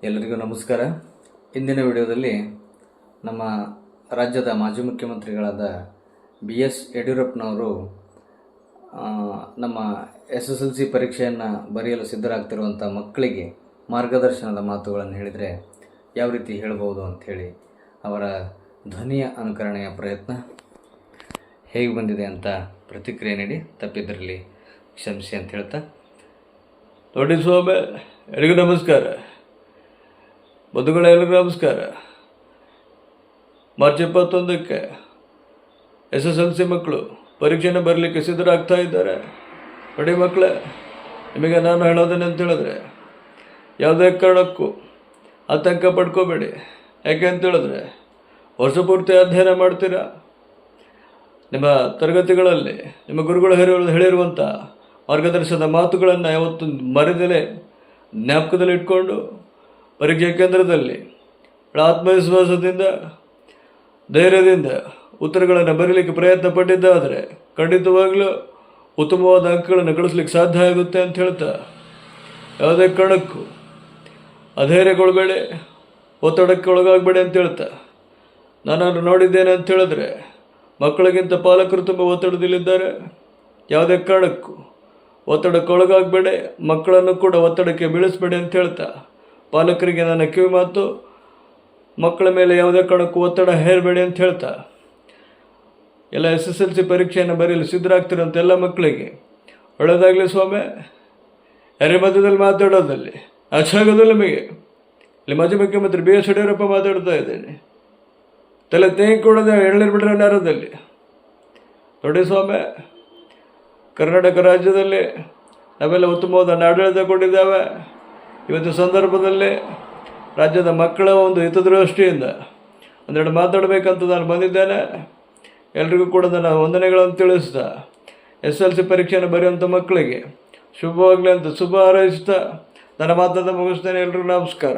ಎಲ್ಲರಿಗೂ ನಮಸ್ಕಾರ. ಇಂದಿನ ವಿಡಿಯೋದಲ್ಲಿ ನಮ್ಮ ರಾಜ್ಯದ ಮಾಜಿ ಮುಖ್ಯಮಂತ್ರಿಗಳಾದ BS ಯಡಿಯೂರಪ್ಪನವರು ನಮ್ಮ SSLC ಪರೀಕ್ಷೆಯನ್ನು ಬರೆಯಲು ಸಿದ್ಧರಾಗ್ತಿರುವಂಥ ಮಕ್ಕಳಿಗೆ ಮಾರ್ಗದರ್ಶನದ ಮಾತುಗಳನ್ನು ಹೇಳಿದರೆ ಯಾವ ರೀತಿ ಹೇಳ್ಬೋದು ಅಂಥೇಳಿ ಅವರ ಧ್ವನಿಯ ಅನುಕರಣೆಯ ಪ್ರಯತ್ನ ಹೇಗೆ ಬಂದಿದೆ ಅಂತ ಪ್ರತಿಕ್ರಿಯೆ ನೀಡಿ ತಪ್ಪಿದ್ದರಲ್ಲಿ ಕ್ಷಮಿಸಿ ಅಂತ ಹೇಳ್ತಾ, ನೋಡಿ ಸ್ವಾಮಿ, ಎಲ್ಲರಿಗೂ ನಮಸ್ಕಾರ. ಬಂಧುಗಳೆಲ್ಲರಿಗೂ ನಮಸ್ಕಾರ. ಮಾರ್ಚ್ 21ಕ್ಕೆ SSLC ಮಕ್ಕಳು ಪರೀಕ್ಷೆನ ಬರಲಿಕ್ಕೆ ಸಿದ್ಧರಾಗ್ತಾ ಇದ್ದಾರೆ. ನೋಡಿ ಮಕ್ಕಳೇ, ನಿಮಗೆ ನಾನು ಹೇಳೋದೇನಂತ ಹೇಳಿದ್ರೆ, ಯಾವುದೇ ಕಾರಣಕ್ಕೂ ಆತಂಕ ಪಡ್ಕೋಬೇಡಿ. ಯಾಕೆ ಅಂತ ಹೇಳಿದ್ರೆ, ವರ್ಷ ಪೂರ್ತಿ ಅಧ್ಯಯನ ಮಾಡ್ತೀರಾ. ನಿಮ್ಮ ತರಗತಿಗಳಲ್ಲಿ ನಿಮ್ಮ ಗುರುಗಳು ಹೇಳಿರುವಂಥ ಮಾರ್ಗದರ್ಶನದ ಮಾತುಗಳನ್ನು ಯಾವತ್ತು ಮರೆದಲೇ ಜ್ಞಾಪಕದಲ್ಲಿ ಇಟ್ಕೊಂಡು ಪರೀಕ್ಷೆ ಕೇಂದ್ರದಲ್ಲಿ ಆತ್ಮವಿಶ್ವಾಸದಿಂದ ಧೈರ್ಯದಿಂದ ಉತ್ತರಗಳನ್ನು ಬರೀಲಿಕ್ಕೆ ಪ್ರಯತ್ನ ಪಟ್ಟಿದ್ದಾದರೆ ಖಂಡಿತವಾಗಲೂ ಉತ್ತಮವಾದ ಅಂಕಗಳನ್ನು ಗಳಿಸ್ಲಿಕ್ಕೆ ಸಾಧ್ಯ ಆಗುತ್ತೆ ಅಂತ ಹೇಳ್ತಾ, ಯಾವುದೇ ಕಾರಣಕ್ಕೂ ಅಧೈರ್ಯಗೊಳಬೇಡಿ, ಒತ್ತಡಕ್ಕೆ ಒಳಗಾಗಬೇಡಿ ಅಂತ ಹೇಳ್ತಾ, ನಾನು ನೋಡಿದ್ದೇನೆ ಅಂತ ಹೇಳಿದ್ರೆ ಮಕ್ಕಳಿಗಿಂತ ಪಾಲಕರು ತುಂಬ ಒತ್ತಡದಲ್ಲಿದ್ದಾರೆ. ಯಾವುದೇ ಕಾರಣಕ್ಕೂ ಒತ್ತಡಕ್ಕೆ ಒಳಗಾಗಬೇಡಿ, ಮಕ್ಕಳನ್ನು ಕೂಡ ಒತ್ತಡಕ್ಕೆ ಬೀಳಿಸ್ಬೇಡಿ ಅಂತ ಹೇಳ್ತಾ, ಪಾಲಕರಿಗೆ ನನ್ನ ಕಿವಿ ಮಾತು, ಮಕ್ಕಳ ಮೇಲೆ ಯಾವುದೇ ಕಾರಣಕ್ಕೂ ಒತ್ತಡ ಹೇರಬೇಡಿ ಅಂತ ಹೇಳ್ತಾ, ಎಲ್ಲ SSLC ಪರೀಕ್ಷೆಯನ್ನು ಬರೆಯಲು ಸಿದ್ಧರಾಗ್ತಿರೋಂಥ ಎಲ್ಲ ಮಕ್ಕಳಿಗೆ ಒಳ್ಳೆಯದಾಗಲಿ ಸ್ವಾಮಿ. ಯಾರೇ ಮಧ್ಯದಲ್ಲಿ ಮಾತಾಡೋದಲ್ಲಿ ಅಚ್ಚಾಗೋದಿಲ್ಲ ನಿಮಗೆ. ಇಲ್ಲಿ ಮಾಜಿ ಮುಖ್ಯಮಂತ್ರಿ BS ಯಡಿಯೂರಪ್ಪ ಮಾತಾಡ್ತಾ ಇದ್ದೇನೆ. ತಲೆ ತೇಗಿ ಕೊಡೋದು ಎಳ್ನೀರು ಬಿಡ್ರೆ ನೇರದಲ್ಲಿ. ನೋಡಿ ಸ್ವಾಮಿ, ಕರ್ನಾಟಕ ರಾಜ್ಯದಲ್ಲಿ ನಾವೆಲ್ಲ ಉತ್ತಮವಾದ ಆಡಳಿತ ಕೊಟ್ಟಿದ್ದಾವೆ. ಇವತ್ತು ಸಂದರ್ಭದಲ್ಲಿ ರಾಜ್ಯದ ಮಕ್ಕಳ ಒಂದು ಹಿತದೃಷ್ಟಿಯಿಂದ ಒಂದೆರಡು ಮಾತಾಡಬೇಕಂತ ನಾನು ಬಂದಿದ್ದೇನೆ. ಎಲ್ರಿಗೂ ಕೂಡ ನನ್ನ ವಂದನೆಗಳನ್ನು ತಿಳಿಸ್ತಾ, SSLC ಪರೀಕ್ಷೆಯನ್ನು ಬರೆಯುವಂಥ ಮಕ್ಕಳಿಗೆ ಶುಭವಾಗಲಿ ಅಂತ ಶುಭ ಹಾರೈಸ್ತಾ ನನ್ನ ಮಾತನ್ನು ಮುಗಿಸ್ತೇನೆ. ಎಲ್ರಿಗೂ ನಮಸ್ಕಾರ.